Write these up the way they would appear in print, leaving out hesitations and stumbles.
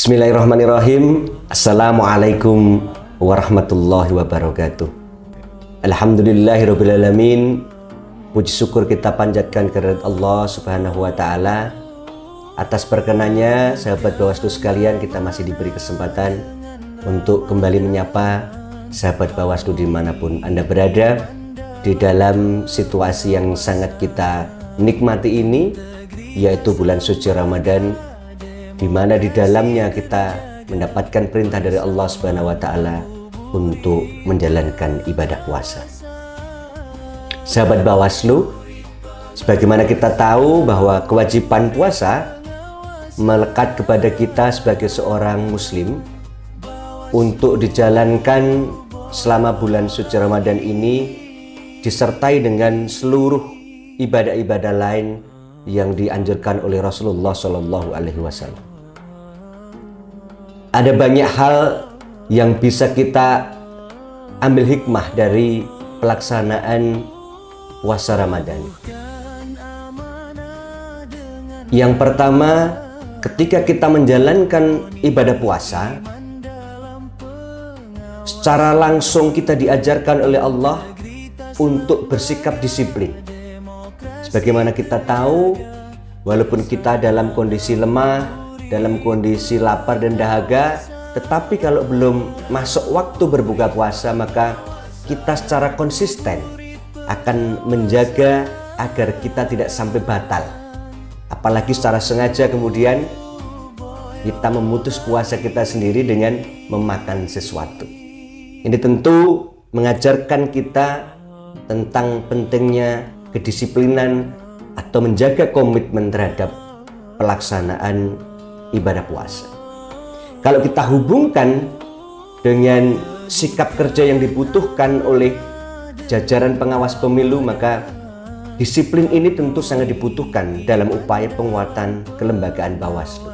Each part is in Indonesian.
Bismillahirrahmanirrahim. Assalamualaikum warahmatullahi wabarakatuh. Alhamdulillahirrabbilalamin. Puji syukur kita panjatkan kehadirat Allah subhanahu wa ta'ala. Atas perkenannya, sahabat Bawaslu sekalian, kita masih diberi kesempatan untuk kembali menyapa sahabat Bawaslu dimanapun Anda berada, di dalam situasi yang sangat kita nikmati ini, yaitu bulan suci Ramadan, di mana di dalamnya kita mendapatkan perintah dari Allah Subhanahu wa taala untuk menjalankan ibadah puasa. Sahabat Bawaslu, sebagaimana kita tahu bahwa kewajiban puasa melekat kepada kita sebagai seorang muslim untuk dijalankan selama bulan suci Ramadan ini, disertai dengan seluruh ibadah-ibadah lain yang dianjurkan oleh Rasulullah Shallallahu Alaihi Wasallam. Ada banyak hal yang bisa kita ambil hikmah dari pelaksanaan puasa Ramadan. Yang pertama, ketika kita menjalankan ibadah puasa, secara langsung kita diajarkan oleh Allah untuk bersikap disiplin. Sebagaimana kita tahu, walaupun kita dalam kondisi lemah, dalam kondisi lapar dan dahaga, tetapi kalau belum masuk waktu berbuka puasa, maka kita secara konsisten akan menjaga agar kita tidak sampai batal. Apalagi secara sengaja kemudian kita memutus puasa kita sendiri dengan memakan sesuatu. Ini tentu mengajarkan kita tentang pentingnya kedisiplinan atau menjaga komitmen terhadap pelaksanaan ibadah puasa. Kalau kita hubungkan dengan sikap kerja yang dibutuhkan oleh jajaran pengawas pemilu, maka disiplin ini tentu sangat dibutuhkan dalam upaya penguatan kelembagaan Bawaslu.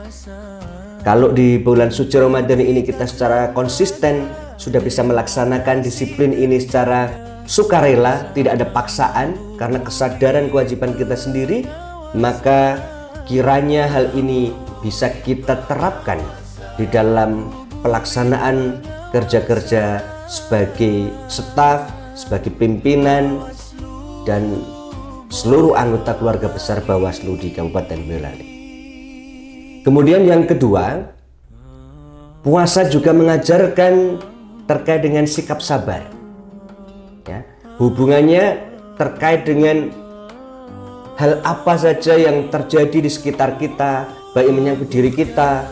Kalau di bulan suci Ramadan ini kita secara konsisten sudah bisa melaksanakan disiplin ini secara sukarela, tidak ada paksaan karena kesadaran kewajiban kita sendiri, maka kiranya hal ini bisa kita terapkan di dalam pelaksanaan kerja-kerja sebagai staf, sebagai pimpinan, dan seluruh anggota keluarga besar Bawaslu di Kabupaten Boyolali. Kemudian yang kedua, puasa juga mengajarkan terkait dengan sikap sabar. Ya, hubungannya terkait dengan hal apa saja yang terjadi di sekitar kita, baik menyangkut diri kita,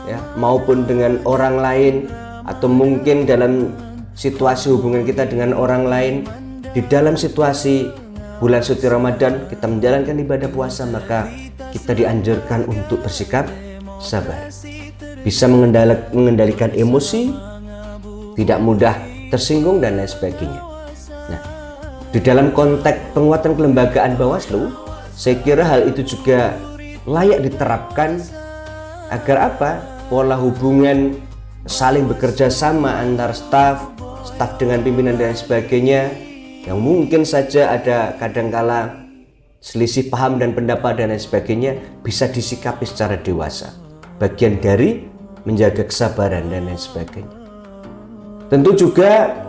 ya, maupun dengan orang lain, atau mungkin dalam situasi hubungan kita dengan orang lain. Di dalam situasi bulan suci Ramadan kita menjalankan ibadah puasa, maka kita dianjurkan untuk bersikap sabar, bisa mengendalikan emosi, tidak mudah tersinggung, dan lain sebagainya. Nah, di dalam konteks penguatan kelembagaan Bawaslu, saya kira hal itu juga layak diterapkan agar apa? Pola hubungan saling bekerja sama antar staf dengan pimpinan dan sebagainya, yang mungkin saja ada kadangkala selisih paham dan pendapat dan lain sebagainya, bisa disikapi secara dewasa. Bagian dari menjaga kesabaran dan lain sebagainya. Tentu juga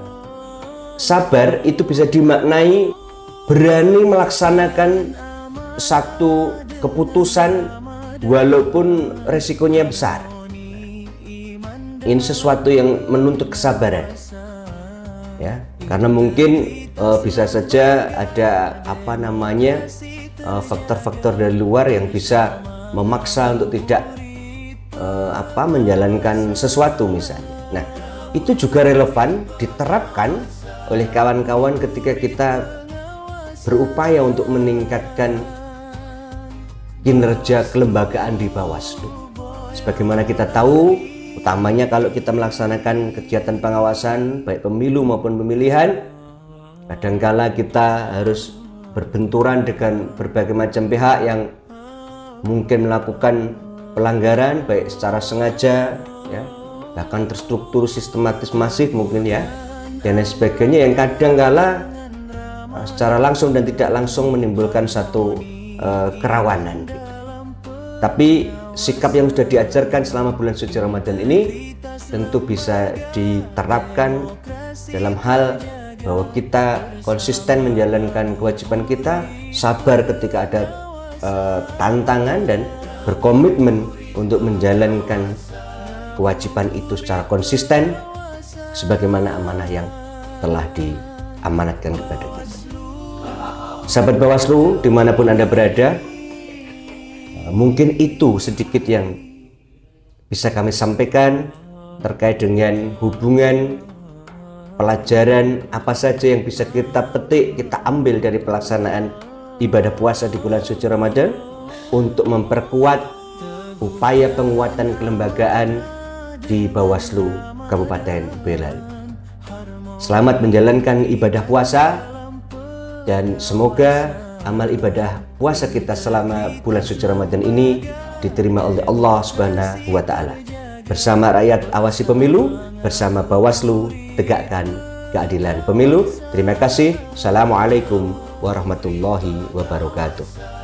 sabar itu bisa dimaknai berani melaksanakan satu keputusan walaupun resikonya besar. Ini sesuatu yang menuntut kesabaran, ya, karena mungkin bisa saja ada faktor-faktor dari luar yang bisa memaksa untuk tidak menjalankan sesuatu misalnya. Nah, itu juga relevan diterapkan oleh kawan-kawan ketika kita berupaya untuk meningkatkan kinerja kelembagaan di Bawaslu. Sebagaimana kita tahu, utamanya kalau kita melaksanakan kegiatan pengawasan baik pemilu maupun pemilihan, kadangkala kita harus berbenturan dengan berbagai macam pihak yang mungkin melakukan pelanggaran baik secara sengaja, ya, bahkan terstruktur, sistematis, masif mungkin, ya, dan lain sebagainya, yang kadangkala secara langsung dan tidak langsung menimbulkan satu kerawanan gitu. Tapi sikap yang sudah diajarkan selama bulan suci Ramadan ini tentu bisa diterapkan dalam hal bahwa kita konsisten menjalankan kewajiban kita, sabar ketika ada tantangan, dan berkomitmen untuk menjalankan kewajiban itu secara konsisten sebagaimana amanah yang telah diamanatkan kepada kita. Sahabat Bawaslu dimanapun Anda berada, mungkin itu sedikit yang bisa kami sampaikan terkait dengan hubungan pelajaran apa saja yang bisa kita petik, kita ambil dari pelaksanaan ibadah puasa di bulan suci Ramadan untuk memperkuat upaya penguatan kelembagaan di Bawaslu Kabupaten Boyolali. Selamat menjalankan ibadah puasa dan semoga amal ibadah puasa kita selama bulan suci Ramadan ini diterima oleh Allah Subhanahu wa Ta'ala. Bersama rakyat awasi pemilu, bersama Bawaslu tegakkan keadilan pemilu. Terima kasih. Assalamualaikum warahmatullahi wabarakatuh.